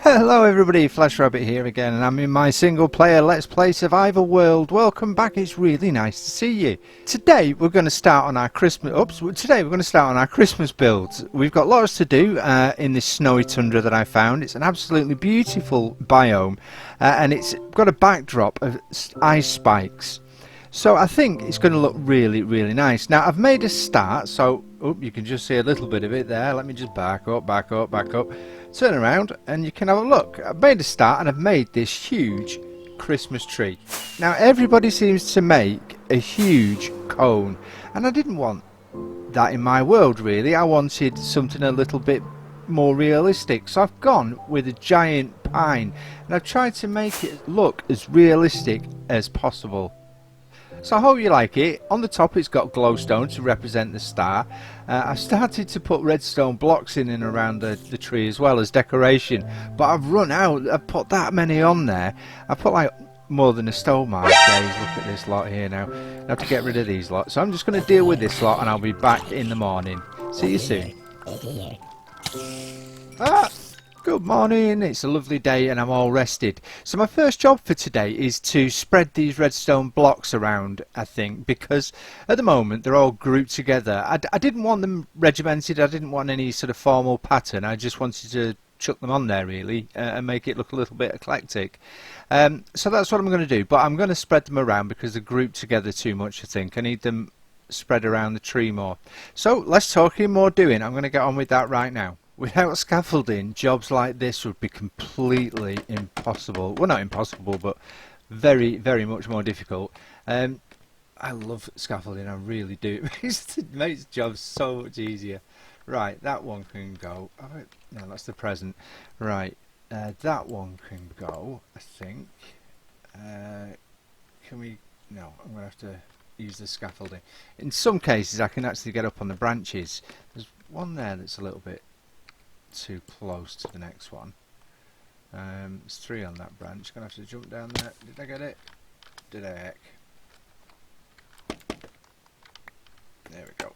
Hello everybody, Flashrabbit here again, and I'm in my single player Let's Play Survival World. Welcome back, it's really nice to see you. Today we're going to start on our Christmas builds. We've got lots to do in this Snowy Tundra that I found. It's an absolutely beautiful biome, and it's got a backdrop of ice spikes. So I think it's going to look really nice. Now I've made a start, so you can just see a little bit of it there. Let me just back up, turn around and you can have a look. I've made a start and I've made this huge Christmas tree. Now everybody seems to make a huge cone, and I didn't want that in my world really. I wanted something a little bit more realistic, so I've gone with a giant pine and I've tried to make it look as realistic as possible. So I hope you like it. On the top it's got glowstone to represent the star. I've started to put redstone blocks in and around the tree as well as decoration, but I've run out. I've put that many on there. I put like more than a stone my days. Look at this lot here now. I have to get rid of these lots, so I'm just going to deal with this lot and I'll be back in the morning. See you soon. Good morning, it's a lovely day and I'm all rested. So my first job for today is to spread these redstone blocks around, I think, because at the moment they're all grouped together. I didn't want them regimented, I didn't want any sort of formal pattern, I just wanted to chuck them on there really and make it look a little bit eclectic. So that's what I'm going to do, but I'm going to spread them around because they're grouped together too much, I think. I need them spread around the tree more. So less talking, more doing. I'm going to get on with that right now. Without scaffolding, jobs like this would be completely impossible. Well, not impossible, but very much more difficult. I love scaffolding, I really do. It makes jobs so much easier. Right, that one can go. No, that's the present. Right, that one can go, I think. Can we... No, I'm going to have to use the scaffolding. In some cases, I can actually get up on the branches. There's one there that's a little bit too close to the next one. There's 3 on that branch. Gonna have to jump down there. Did I get it? Did I heck? There we go.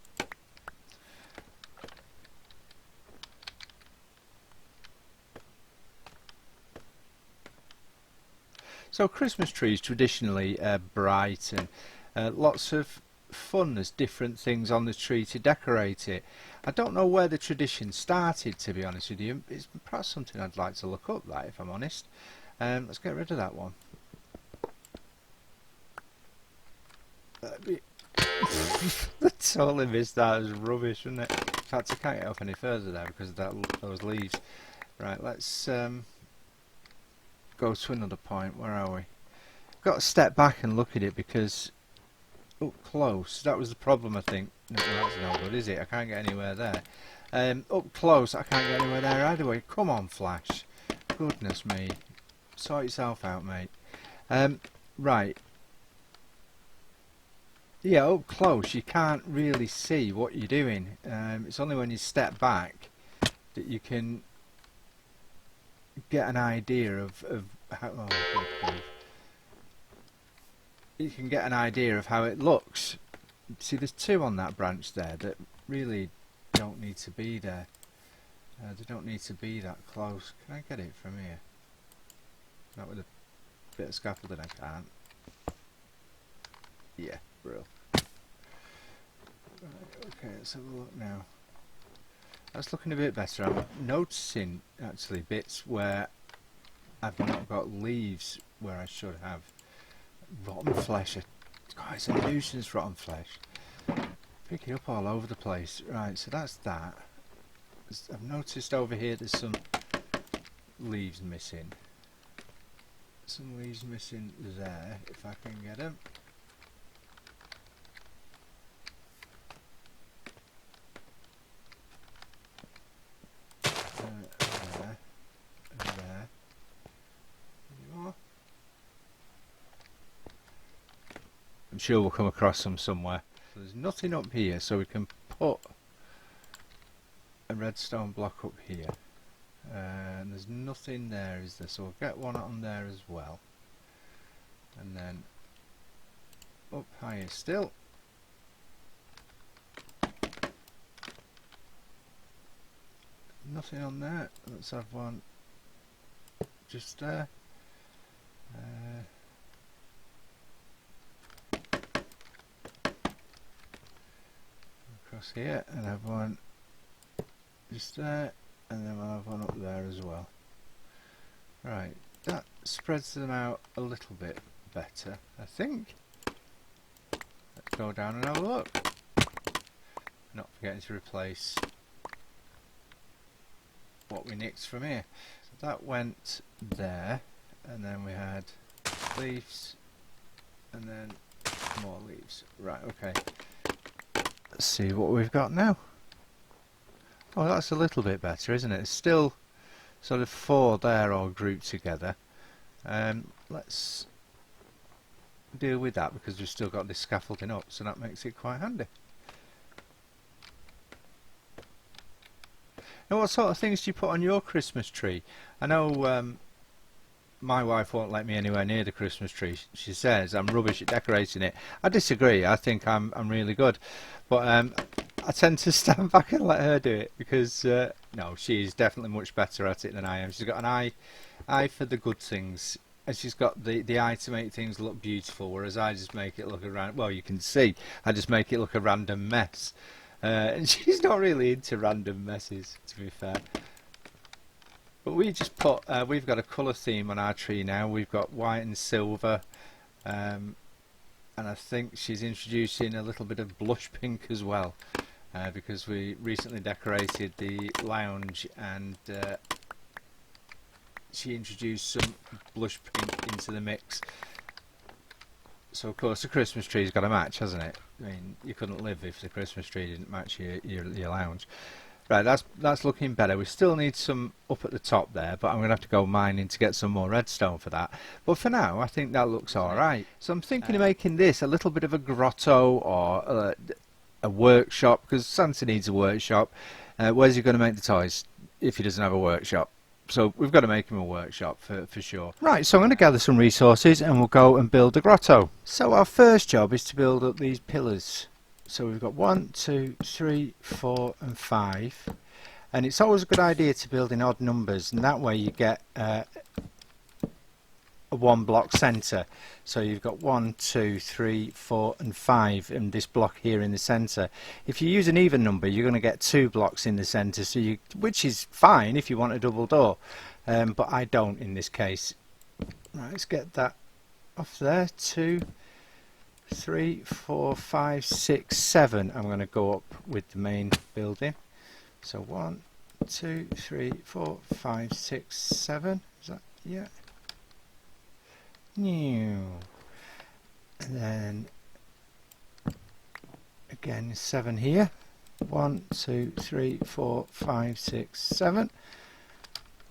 So Christmas trees traditionally bright and lots of fun. There's different things on the tree to decorate it. I don't know where the tradition started, to be honest with you. It's perhaps something I'd like to look up, that, if I'm honest. Let's get rid of that one. I totally missed that. It was rubbish, wasn't it? In fact, I can't get up any further there because of those leaves. Right, let's go to another point. Where are we? Got to step back and look at it because up close, that was the problem, I think. No, that's no good, is it? I can't get anywhere there. Up close, I can't get anywhere there either way. Come on, Flash. Goodness me. Sort yourself out, mate. Right. Yeah, up close, you can't really see what you're doing. It's only when you step back that you can get an idea of how... Oh, good. You can get an idea of how it looks. See, there's 2 on that branch there that really don't need to be there. They don't need to be that close. Can I get it from here? Not with a bit of scaffolding, I can't. Yeah, bro. Right, okay, let's have a look now. That's looking a bit better. I'm noticing actually bits where I've not got leaves where I should have. Rotten flesh. God, it's a nuisance, rotten flesh. Pick it up all over the place. Right, so that's that. I've noticed over here there's some leaves missing. Some leaves missing there, if I can get them. There. And there. There you are. I'm sure we'll come across some somewhere. So there's nothing up here, so we can put a redstone block up here. And there's nothing there, is there? So we'll get one on there as well. And then up higher still. Nothing on there. Let's have one just there. Across here, and have one just there, and then we'll have one up there as well. Right, that spreads them out a little bit better, I think. Let's go down and have a look. Not forgetting to replace what we nicked from here. So that went there, and then we had leaves, and then more leaves. Right, okay. Let's see what we've got now. Oh, that's a little bit better, isn't it? It's still sort of 4 there all grouped together. Let's deal with that because we've still got this scaffolding up, so that makes it quite handy. Now, what sort of things do you put on your Christmas tree? I know my wife won't let me anywhere near the Christmas tree. She says I'm rubbish at decorating it. I disagree. I think I'm really good, but I tend to stand back and let her do it because no, she's definitely much better at it than I am. She's got an eye for the good things, and she's got the eye to make things look beautiful, whereas I just make it look a random. Well, you can see I just make it look a random mess. And she's not really into random messes, to be fair. But we just put, we've got a colour theme on our tree now. We've got white and silver, and I think she's introducing a little bit of blush pink as well, because we recently decorated the lounge, and she introduced some blush pink into the mix. So of course the Christmas tree's got to match, hasn't it? I mean, you couldn't live if the Christmas tree didn't match your lounge. Right, that's looking better. We still need some up at the top there, but I'm going to have to go mining to get some more redstone for that. But for now, I think that looks alright. So I'm thinking of making this a little bit of a grotto or a workshop, because Santa needs a workshop. Where's he going to make the toys if he doesn't have a workshop? So we've got to make him a workshop for sure. Right, so I'm going to gather some resources and we'll go and build the grotto. So our first job is to build up these pillars. So we've got 1, 2, 3, 4 and 5. And it's always a good idea to build in odd numbers, and that way you get a 1 block centre. So you've got 1, 2, 3, 4 and 5 in this block here in the centre. If you use an even number, you're going to get 2 blocks in the centre, so which is fine if you want a double door, but I don't in this case. Right, let's get that off there. 2, 3, 4, 5, 6, 7. I'm going to go up with the main building. So 1, 2, 3, 4, 5, 6, 7. Is that, yeah. New. And then again 7 here. 1, 2, 3, 4, 5, 6, 7.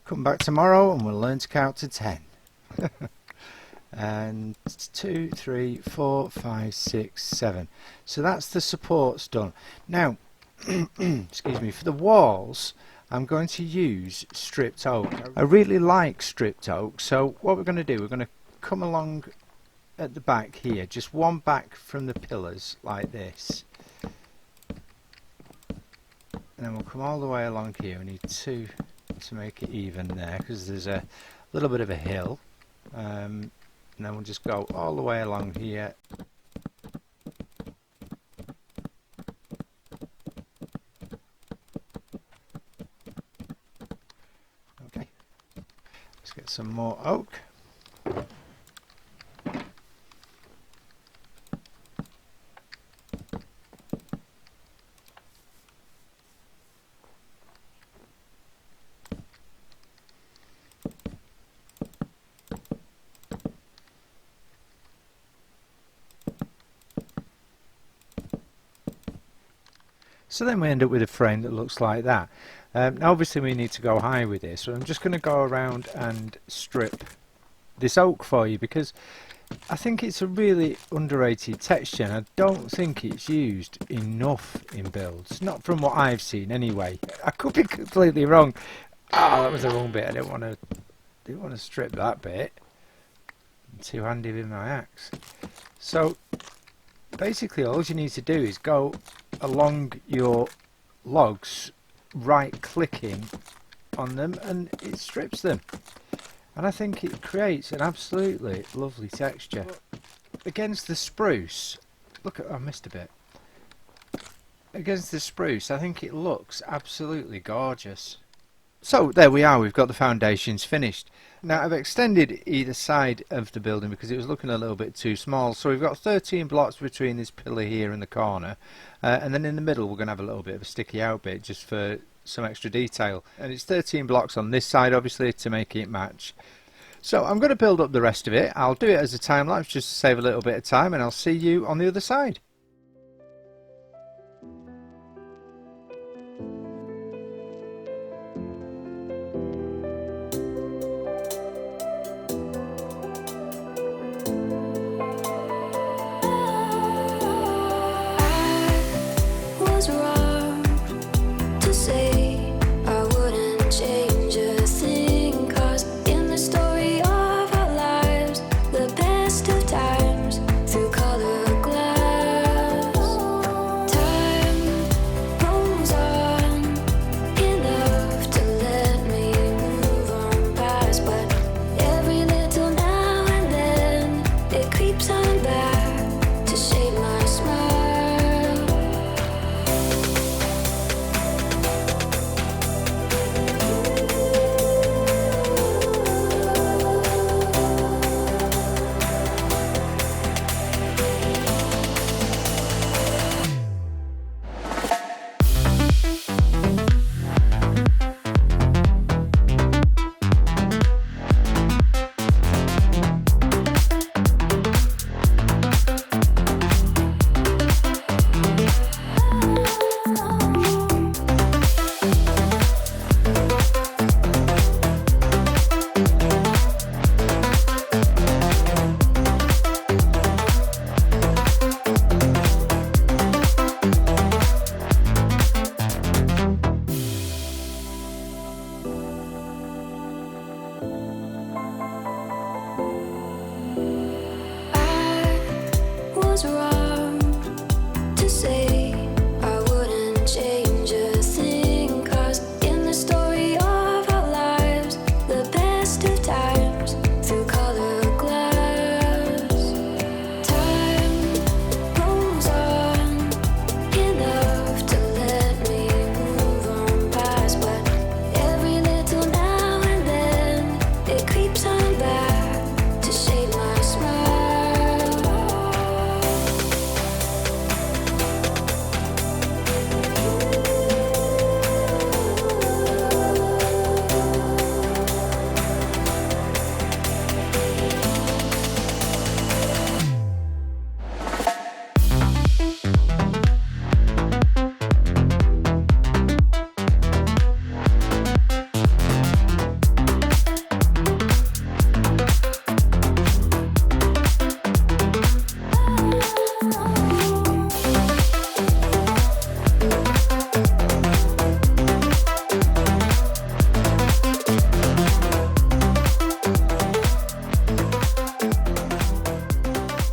Come back tomorrow and we'll learn to count to 10. And 2, 3, 4, 5, 6, 7. So that's the supports done. Now, excuse me, for the walls I'm going to use stripped oak. I really like stripped oak, so what we're going to do, we're going to come along at the back here, just one back from the pillars like this, and then we'll come all the way along here. We need 2 to make it even there because there's a little bit of a hill, and then we'll just go all the way along here. Okay, let's get some more oak. So then we end up with a frame that looks like that. Now obviously we need to go high with this, so I'm just going to go around and strip this oak for you because I think it's a really underrated texture and I don't think it's used enough in builds, not from what I've seen anyway. I could be completely wrong. Oh, that was the wrong bit. I didn't want to strip that bit. I'm too handy with my axe. So basically all you need to do is go along your logs, right clicking on them, and it strips them. and I think it creates an absolutely lovely texture. Against the spruce, look at, I missed a bit. Against the spruce, I think it looks absolutely gorgeous. So there we are, we've got the foundations finished. Now I've extended either side of the building because it was looking a little bit too small. So we've got 13 blocks between this pillar here and the corner. And then in the middle we're going to have a little bit of a sticky out bit just for some extra detail. And it's 13 blocks on this side obviously to make it match. So I'm going to build up the rest of it. I'll do it as a time lapse just to save a little bit of time, and I'll see you on the other side.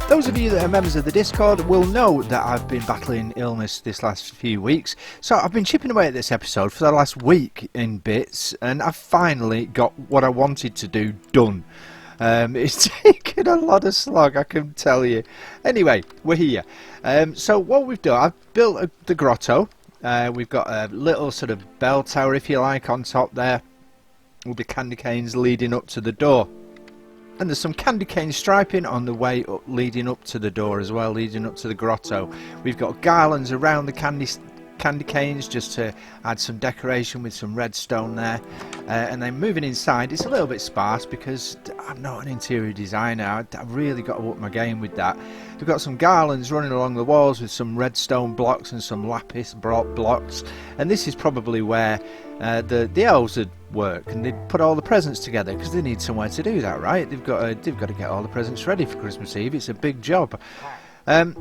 Those of you that are members of the Discord will know that I've been battling illness this last few weeks, so I've been chipping away at this episode for the last week in bits, and I've finally got what I wanted to do done. It's taken a lot of slog, I can tell you. Anyway, we're here. So what we've done, I've built the grotto. We've got a little sort of bell tower, if you like, on top there, with the candy canes leading up to the door. And there's some candy cane striping on the way up, leading up to the door as well, leading up to the grotto. We've got garlands around the candy canes just to add some decoration with some redstone there. And then moving inside, it's a little bit sparse because I'm not an interior designer. I've really got to up my game with that. We've got some garlands running along the walls with some redstone blocks and some lapis blocks. And this is probably where the elves would work, and they'd put all the presents together because they need somewhere to do that, right? They've got to get all the presents ready for Christmas Eve. It's a big job. And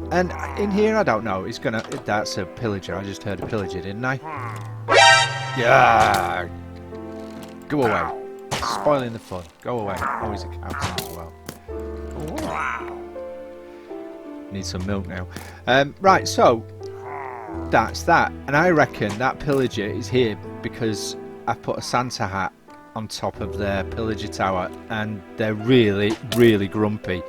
in here, I don't know. That's a pillager. I just heard a pillager, didn't I? Yeah. Go away. Spoiling the fun. Go away. Oh, he's a cow as well. Wow. Need some milk now. Right, so that's that. And I reckon that pillager is here because I put a Santa hat on top of their pillager tower, and they're really, really grumpy.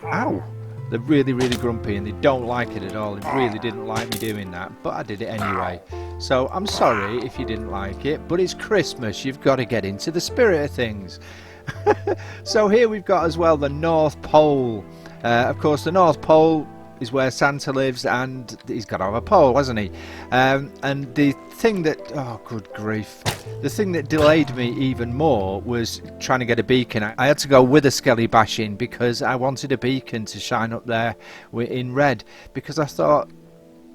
Ow! They're really, really grumpy, and they don't like it at all. They really didn't like me doing that, but I did it anyway. So I'm sorry if you didn't like it, but it's Christmas. You've got to get into the spirit of things. So here we've got as well the North Pole. Of course, the North Pole is where Santa lives, and he's got to have a pole, hasn't he? And the thing that, oh good grief, the thing that delayed me even more was trying to get a beacon. I had to go with a skelly bashing because I wanted a beacon to shine up there in red, because I thought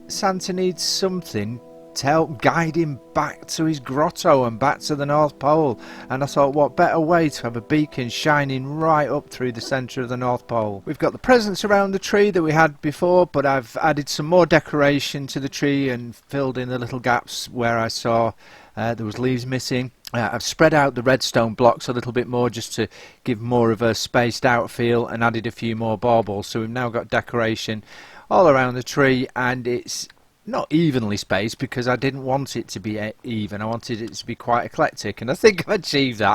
Santa needs something to help guide him back to his grotto and back to the North Pole. And I thought, what better way to have a beacon shining right up through the centre of the North Pole. We've got the presents around the tree that we had before, but I've added some more decoration to the tree and filled in the little gaps where I saw there was leaves missing. I've spread out the redstone blocks a little bit more just to give more of a spaced out feel, and added a few more baubles. So we've now got decoration all around the tree, and it's not evenly spaced because I didn't want it to be even. I wanted it to be quite eclectic, and I think I've achieved that.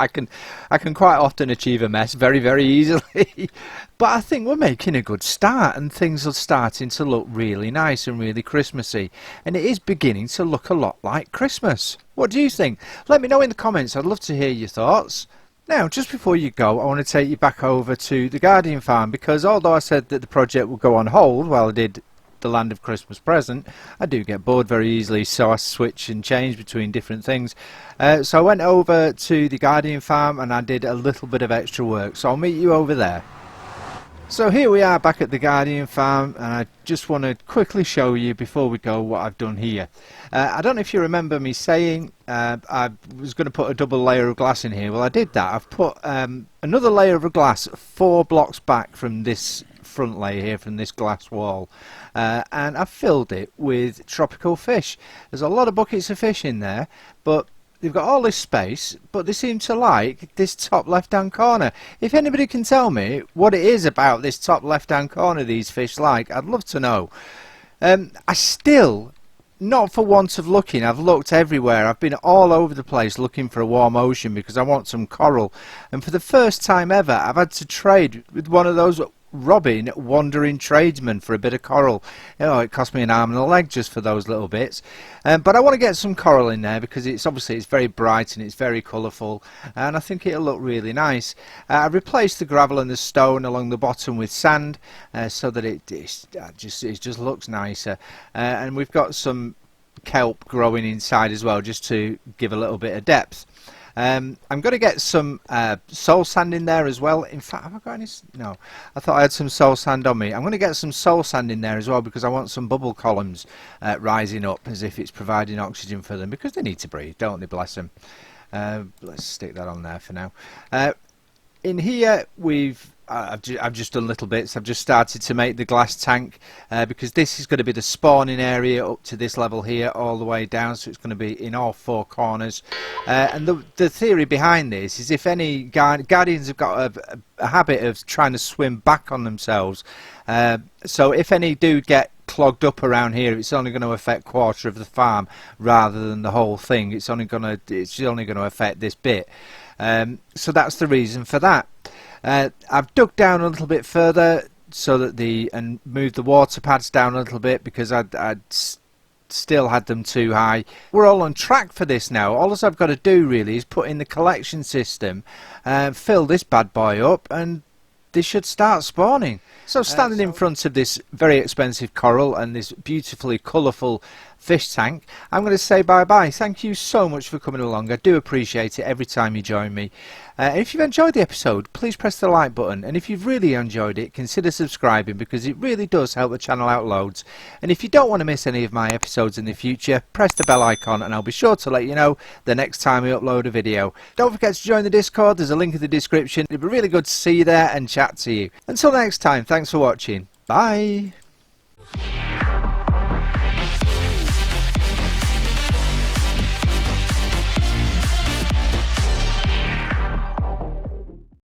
I can quite often achieve a mess very, very easily. But I think we're making a good start, and things are starting to look really nice and really Christmassy, and it is beginning to look a lot like Christmas. What do you think? Let me know in the comments. I'd love to hear your thoughts. Now, just before you go, I want to take you back over to the Guardian farm, because although I said that the project would go on hold while I did the Land of Christmas Present, I do get bored very easily, so I switch and change between different things. So I went over to the Guardian farm and I did a little bit of extra work, so I'll meet you over there. So here we are back at the Guardian farm, and I just want to quickly show you before we go what I've done here. I don't know if you remember me saying I was going to put a double layer of glass in here. Well, I did that. I've put another layer of glass 4 blocks back from this front layer here, from this glass wall, and I've filled it with tropical fish. There's a lot of buckets of fish in there, but they've got all this space, but they seem to like this top left hand corner. If anybody can tell me what it is about this top left hand corner these fish like, I'd love to know. I still, not for want of looking, I've looked everywhere. I've been all over the place looking for a warm ocean because I want some coral, and for the first time ever I've had to trade with one of those robbing wandering tradesmen for a bit of coral. You know, it cost me an arm and a leg just for those little bits, but I want to get some coral in there because it's obviously it's very bright and it's very colourful, and I think it'll look really nice. I've replaced the gravel and the stone along the bottom with sand, so that it just looks nicer, and we've got some kelp growing inside as well, just to give a little bit of depth. I'm going to get some soul sand in there as well. In fact, have I got any? No, I thought I had some soul sand on me. I'm going to get some soul sand in there as well, because I want some bubble columns rising up as if it's providing oxygen for them, because they need to breathe, don't they, bless them. Let's stick that on there for now. In here I've just done little bits. I've just started to make the glass tank, because this is going to be the spawning area up to this level here all the way down, so it's going to be in all 4 corners. And the theory behind this is if any guardians have got a habit of trying to swim back on themselves, so if any do get clogged up around here, it's only going to affect 1/4 of the farm rather than the whole thing. It's only going to affect this bit. So that's the reason for that. I've dug down a little bit further so that and moved the water pads down a little bit, because I'd still had them too high. We're all on track for this now. All I've got to do really is put in the collection system, fill this bad boy up, and they should start spawning. So standing in front of this very expensive coral and this beautifully colourful fish tank, I'm going to say bye bye. Thank you so much for coming along. I do appreciate it every time you join me. If you've enjoyed the episode, please press the like button, and if you've really enjoyed it, consider subscribing, because it really does help the channel out loads. And if you don't want to miss any of my episodes in the future, press the bell icon and I'll be sure to let you know the next time we upload a video. Don't forget to join the Discord. There's a link in the description. It'd be really good to see you there and chat to you. Until next time, thanks for watching. Bye.